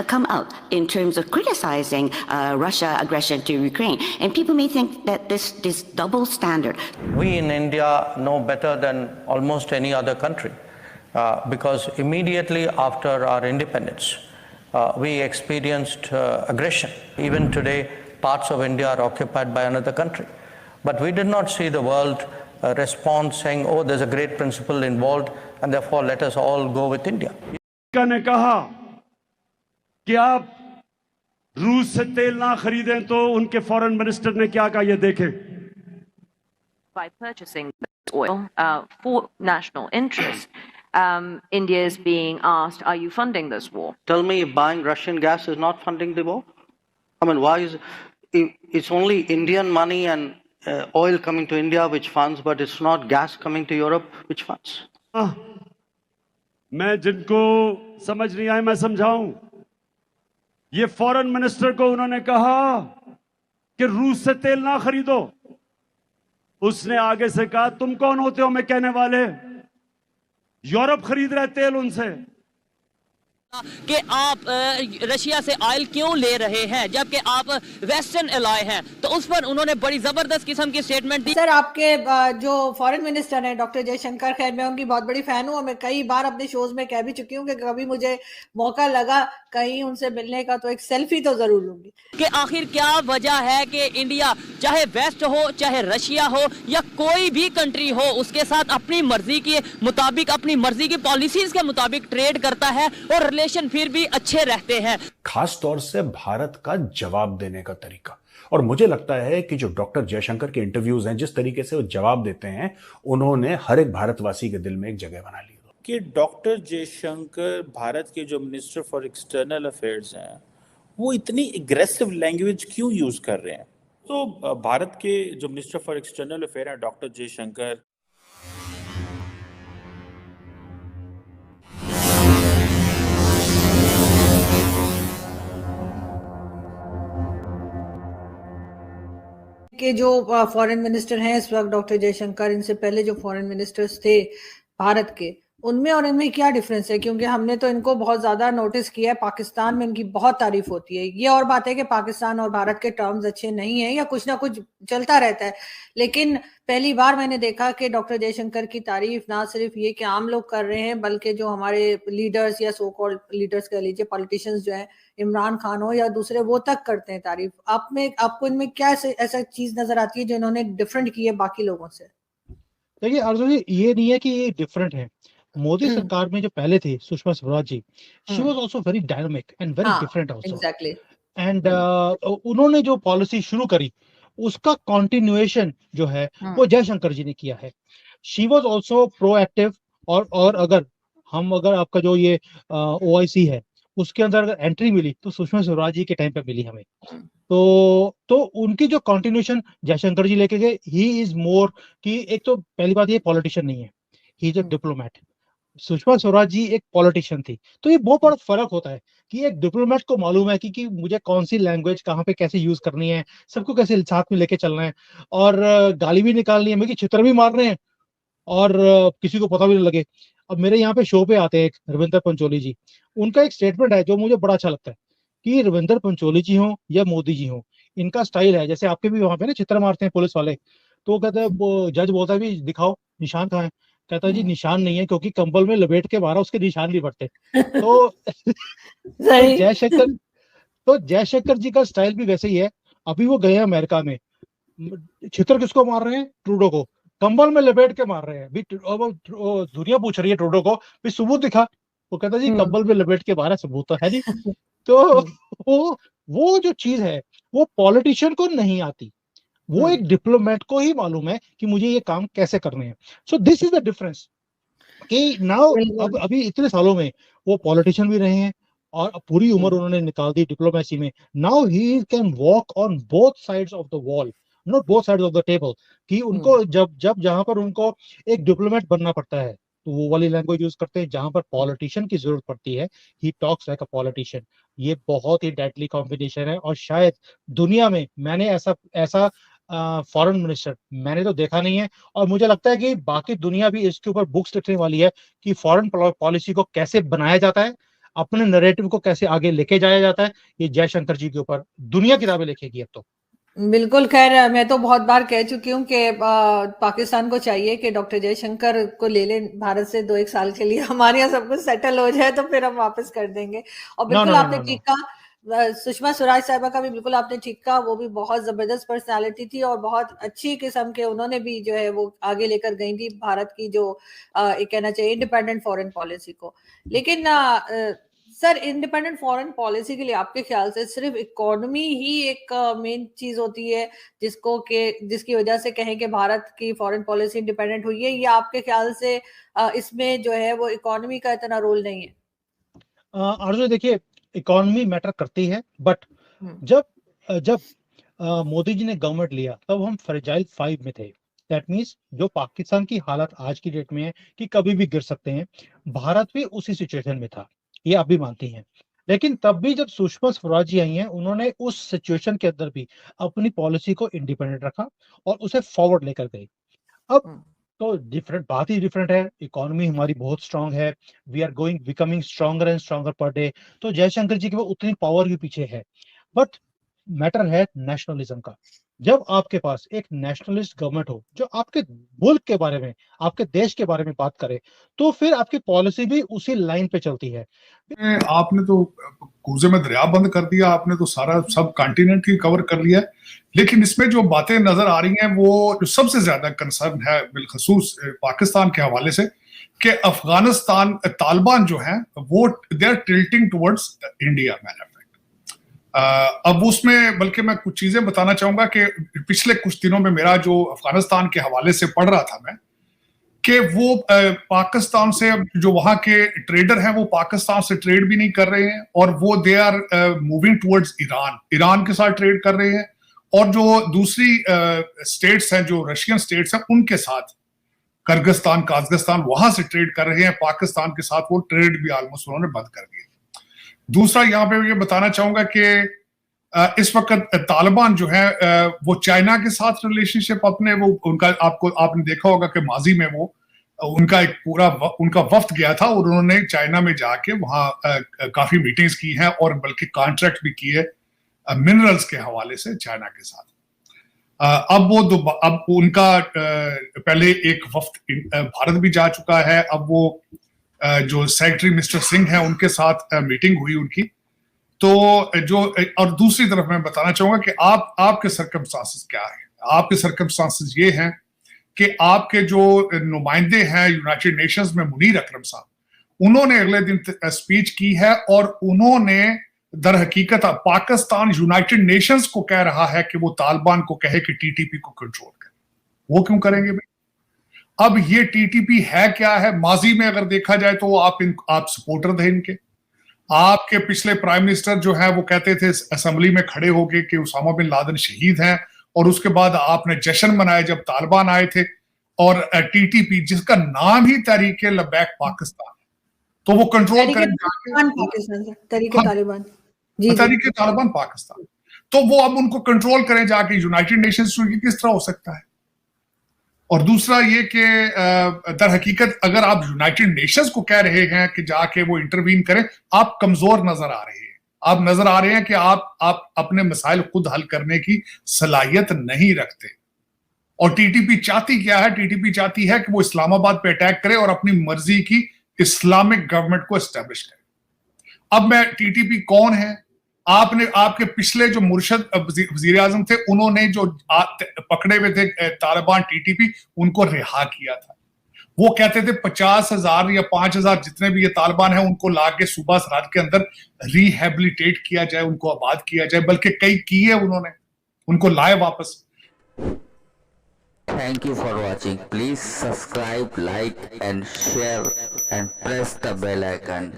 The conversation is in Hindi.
come out in terms of criticizing Russia aggression to Ukraine. And people may think that this double standard. We in India know better than almost any other country because immediately after our independence, we experienced aggression. Even today, parts of India are occupied by another country. But we did not see the world respond saying, oh, there's a great principle involved and therefore let us all go with India. ने कहा कि आप रूस से तेल ना खरीदें तो उनके फॉरेन मिनिस्टर ने क्या कहा ये देखें. By purchasing oil for national interest, India is being asked, are you funding this war? Tell me if buying Russian gas is not funding the war? I mean, why is it's only Indian money and oil coming to India which funds, but it's not gas coming to Europe which funds? मैं जिनको समझ नहीं आए मैं समझाऊं. ये फॉरेन मिनिस्टर को उन्होंने कहा कि रूस से तेल ना खरीदो. उसने आगे से कहा तुम कौन होते हो मैं कहने वाले. यूरोप खरीद रहे तेल उनसे कि आप रशिया से ऑयल क्यों ले रहे हैं जबकि आप वेस्टर्न एलाय हैं. तो उस पर उन्होंने बड़ी जबरदस्त किस्म की स्टेटमेंट दी. सर आपके जो फॉरेन मिनिस्टर हैं डॉक्टर जयशंकर, खैर मैं उनकी बहुत बड़ी फैन हूँ. मैं कई बार अपने शोज में कह भी चुकी हूँ कि कभी मुझे मौका लगा कहीं उनसे मिलने का तो एक सेल्फी तो जरूर लूंगी. कि आखिर क्या वजह है कि इंडिया चाहे वेस्ट हो चाहे रशिया हो या कोई भी कंट्री हो उसके साथ अपनी मर्जी के मुताबिक अपनी मर्जी की पॉलिसीज के मुताबिक ट्रेड करता है और रिलेशन फिर भी अच्छे रहते हैं. खास तौर से भारत का जवाब देने का तरीका. और मुझे लगता है कि जो डॉक्टर जयशंकर के इंटरव्यूज हैं जिस तरीके से वो जवाब देते हैं उन्होंने हर एक भारतवासी के दिल में एक जगह बना ली कि डॉक्टर जयशंकर भारत के जो मिनिस्टर फॉर एक्सटर्नल अफेयर्स हैं वो इतनी एग्रेसिव लैंग्वेज क्यों यूज कर रहे हैं. तो भारत के जो मिनिस्टर फॉर एक्सटर्नल अफेयर हैं डॉक्टर जयशंकर के जो फॉरेन मिनिस्टर हैं इस वक्त डॉक्टर जयशंकर, इनसे पहले जो फॉरेन मिनिस्टर्स थे भारत के, उनमें और इनमें क्या डिफरेंस है? क्योंकि हमने तो इनको बहुत ज्यादा नोटिस किया है, पाकिस्तान में इनकी बहुत तारीफ होती है. ये और बात है कि पाकिस्तान और भारत के टर्म्स अच्छे नहीं है या कुछ ना कुछ चलता रहता है, लेकिन पहली बार मैंने देखा कि डॉक्टर जयशंकर की तारीफ ना सिर्फ ये कि आम लोग कर रहे हैं बल्कि जो हमारे लीडर्स या सो कॉल्ड लीडर्स कह लीजिए, पॉलिटिशियंस जो है, इमरान खान हो या दूसरे, वो तक करते हैं तारीफ. आपको इनमें क्या ऐसा चीज नजर आती है जो इन्होंने डिफरेंट की है बाकी लोगों से? देखिए अर्जुन जी, ये नहीं है कि ये डिफरेंट है. मोदी सरकार में जो पहले थे Sushma Swaraj ji, she was also very dynamic and very different also. Exactly. And उन्होंने जो पॉलिसी शुरू करी उसका कंटिन्यूएशन जो है वो जयशंकर जी ने किया है. She was also proactive. और अगर आपका जो ये ओआईसी है उसके अंदर अगर एंट्री मिली तो सुषमा स्वराज जी के टाइम पे मिली हमें. तो उनकी जो कंटिन्यूएशन जयशंकर जी लेके गए, ही इज मोर कि एक तो पहली बात ये पॉलिटिशियन नहीं है, he is a diplomat. Sushma Swaraj ji एक पॉलिटिशियन थी. तो ये बहुत बड़ा फर्क होता है कि एक डिप्लोमेट को मालूम है कि मुझे कौन सी लैंग्वेज कहाँ पे कैसे यूज करनी है, सबको कैसे साथ में लेके चलना है, और गाली भी निकालनी है, मेरे चित्र भी मार रहे हैं और किसी को पता भी नहीं लगे. अब मेरे यहाँ पे शो पे आते हैं एक रविंदर पंचोली जी, उनका एक स्टेटमेंट है जो मुझे बड़ा अच्छा लगता है कि रविंदर पंचोली जी हो या मोदी जी हो, इनका स्टाइल है जैसे आपके भी वहां पे ना चित्र मारते हैं पुलिस वाले, तो कहते हैं, जज बोलता है भी दिखाओ निशान कहाँ है, कहता है जी निशान नहीं है क्योंकि कंबल में लपेट के मारा उसके निशान नहीं पड़ते. तो जयशंकर जी का स्टाइल भी वैसे ही है. अभी वो गए हैं अमेरिका में, चित्र किसको मार रहे हैं? ट्रूडो को. कंबल में लपेट के मार रहे हैं. दुनिया पूछ रही है ट्रूडो को भी सबूत दिखा, वो कहता जी कंबल में लपेट के मारा, सबूत तो है नहीं. तो वो जो चीज है वो पॉलिटिशियन को नहीं आती, वो एक डिप्लोमेट को ही मालूम है कि मुझे ये काम कैसे करने हैं. So this is the difference कि नाउ अभी इतने सालों में वो पॉलिटिशियन भी रहे हैं और पूरी उम्र उन्होंने निकाल दी डिप्लोमेसी में. Now he can walk on both sides of the wall, not both sides of the table, कि उनको जब जहां पर उनको एक डिप्लोमेट बनना पड़ता है तो वो वाली लैंग्वेज यूज करते हैं, जहां पर पॉलिटिशियन की जरूरत पड़ती है he talks like a politician. ये बहुत ही डेडली कॉम्बिनेशन है और शायद दुनिया में मैंने ऐसा फॉरेन मिनिस्टर मैंने तो देखा नहीं है. और मुझे लगता है कि बाकी दुनिया भी इसके ऊपर बुक्स लिखने वाली है कि फॉरेन पॉलिसी को कैसे बनाया जाता है, अपने नैरेटिव को कैसे आगे लेके जाया जाता है, ये जयशंकर जी के ऊपर दुनिया किताबें लिखेगी अब तो। बिल्कुल। खैर, मैं तो बहुत बार कह चुकी हूँ कि पाकिस्तान को चाहिए कि डॉक्टर जयशंकर को ले लें भारत से 2-1 साल के लिए, हमारे यहाँ सब कुछ सेटल हो जाए तो फिर हम वापस कर देंगे। और नो बिल्कुल नो आपने नो ठीक कहा, सुषमा स्वराज साहिबा का भी बिल्कुल आपने ठीक कहा, वो भी बहुत जबरदस्त पर्सनालिटी थी और बहुत अच्छी किस्म के उन्होंने भी जो है वो आगे लेकर गई थी भारत की जो एक कहना चाहिए इंडिपेंडेंट फॉरेन पॉलिसी को। लेकिन सर, इंडिपेंडेंट फॉरेन पॉलिसी के लिए आपके ख्याल से सिर्फ इकोनॉमी ही एक मेन चीज होती है जिसकी वजह से कहें कि भारत की फॉरेन पॉलिसी इंडिपेंडेंट हुई है, या आपके ख्याल से इसमें जो है वो इकोनॉमी का इतना रोल नहीं है? आरजू देखिए, इकोनॉमी मैटर करती है, बट जब मोदी जी ने गवर्नमेंट लिया तब हम फ्रेजाइल 5 में थे। दैट मीन्स जो पाकिस्तान की हालत आज की डेट में है कि कभी भी गिर सकते हैं, भारत भी उसी सिचुएशन में था, ये आप भी मानती हैं। लेकिन तब भी जब सुषमा स्वराज जी आई हैं, उन्होंने उस सिचुएशन के अंदर भी अपनी पॉलिसी को इंडिपेंडेंट रखा और उसे फॉरवर्ड लेकर गई। अब तो डिफरेंट बात ही डिफरेंट है, इकोनॉमी हमारी बहुत स्ट्रांग है, we are becoming stronger and stronger per day. तो जयशंकर जी के वो उतनी पावर भी पीछे है, बट मैटर है नेशनलिज्म का। जब आपके पास एक नेशनलिस्ट गवर्नमेंट हो जो आपके मुल्क के बारे में, आपके देश के बारे में बात करे, तो फिर आपकी पॉलिसी भी उसी लाइन पे चलती है। आपने तो कूजे में दरिया बंद कर दिया, आपने तो सारा सब कॉन्टिनेंट ही कवर कर लिया, लेकिन इसमें जो बातें नजर आ रही हैं वो जो सबसे ज्यादा कंसर्न है बिलखसूस पाकिस्तान के हवाले से, कि अफगानिस्तान तालिबान जो है वो they are tilting towards India. Man अब उसमें बल्कि मैं कुछ चीजें बताना चाहूंगा कि पिछले कुछ दिनों में मेरा जो अफगानिस्तान के हवाले से पढ़ रहा था मैं, कि वो पाकिस्तान से जो वहां के ट्रेडर हैं वो पाकिस्तान से ट्रेड भी नहीं कर रहे हैं, और वो they are moving towards Iran के साथ ट्रेड कर रहे हैं, और जो दूसरी स्टेट्स हैं, जो रशियन स्टेट्स हैं, उनके साथ किर्गिस्तान, काजाकिस्तान, वहां से ट्रेड कर रहे हैं। पाकिस्तान के साथ वो ट्रेड भी ऑलमोस्ट उन्होंने बंद कर दिया। दूसरा यहाँ पे ये बताना चाहूंगा कि इस वक्त तालिबान जो है वो चाइना के साथ रिलेशनशिप अपने वो उनका आपने देखा होगा कि माजी में वो उनका एक पूरा उनका वफ्द गया था और उन्होंने चाइना में जाके वहां काफी मीटिंग्स की हैं और बल्कि कॉन्ट्रैक्ट भी किए मिनरल्स के हवाले से चाइना के साथ। अब उनका पहले एक वफ्द भारत भी जा चुका है, अब वो जो सेक्रेटरी मिस्टर सिंह है उनके साथ मीटिंग हुई उनकी। तो जो और दूसरी तरफ मैं बताना चाहूंगा कि आपके सर्कमस्टांसेस क्या है। आपके सर्कमस्टांसेस ये हैं कि आपके जो नुमाइंदे हैं यूनाइटेड नेशंस में, मुनीर अकरम साहब, उन्होंने अगले दिन स्पीच की है और उन्होंने दर हकीकत पाकिस्तान यूनाइटेड नेशंस को कह रहा है कि वो तालिबान को कहे कि टीटीपी को कंट्रोल करे। वो क्यों करेंगे भाई? अब ये टीटीपी है क्या है? माजी में अगर देखा जाए तो आप सपोर्टर थे इनके। आपके पिछले प्राइम मिनिस्टर जो है वो कहते थे असेंबली में खड़े होके कि उसामा बिन लादेन शहीद हैं, और उसके बाद आपने जश्न मनाए जब तालिबान आए थे। और टीटीपी जिसका नाम ही तहरीके लबैक पाकिस्तान, तो वो कंट्रोल करें तहरीके तालिबान पाकिस्तान, तो वो अब उनको कंट्रोल करें जाके यूनाइटेड नेशंस किस तरह हो सकता है? और दूसरा ये कि दर हकीकत अगर आप यूनाइटेड नेशंस को कह रहे हैं कि जाके वो इंटरवीन करें, आप कमजोर नजर आ रहे हैं। आप नजर आ रहे हैं कि आप अपने मसाइल खुद हल करने की सलाहियत नहीं रखते। और टीटीपी चाहती क्या है? टीटीपी चाहती है कि वो इस्लामाबाद पे अटैक करे और अपनी मर्जी की इस्लामिक गवर्नमेंट को एस्टेब्लिश करे। अब मैं टीटीपी कौन है? आपके पिछले जो मुर्शद वजीर आजम थे, उन्होंने जो पकड़े हुए थे तालिबान टीटीपी, उनको रिहा किया था। वो कहते थे 50,000 या 5,000 जितने भी ये तालिबान है उनको लाके सूबा सराहद के अंदर रिहेबिलिटेट किया जाए, उनको आबाद किया जाए, बल्कि कई किए उन्होंने, उनको लाए वापस। Thank you for watching. Please subscribe, like and share and press the bell icon.